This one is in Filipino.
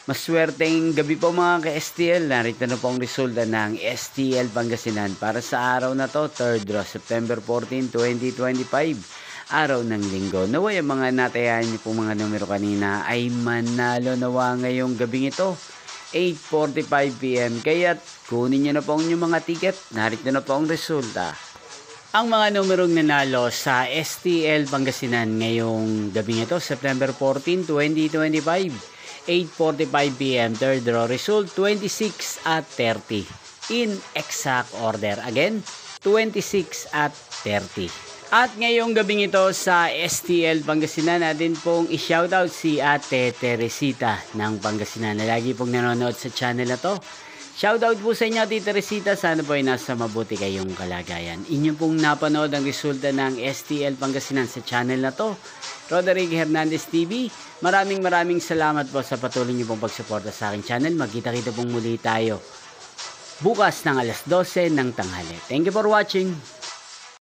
Maswerteng gabi po mga ka-STL. Narito na po ang resulta ng STL Pangasinan para sa araw na to, 3rd September 14, 2025. Araw ng linggo. Naway ang mga natayahan niyo po mga numero kanina ay manalo nawa ngayong gabing ito. 8:45 PM. Kaya't kunin niyo na po ang inyong mga ticket. Narito na po ang resulta. Ang mga numerong nanalo sa STL Pangasinan ngayong gabing ito, September 14, 2025. 8:45 PM, third draw result 26 at 30 in exact order. Again, 26 at 30. At ngayong gabing ito sa STL Pangasinan, natin pong i-shoutout si Ate Teresita ng Pangasinan na lagi pong nanonood sa channel na to. Shoutout po sa inyo, Tita Teresita. Sana po ay nasa mabuti kayong kalagayan. Inyo pong napanood ang resulta ng STL Pangasinan sa channel na to, Roderick Hernandez TV. Maraming salamat po sa patuloy niyo pong pagsuporta sa aking channel. Magkita-kita pong muli tayo bukas ng alas 12 ng tanghali. Thank you for watching.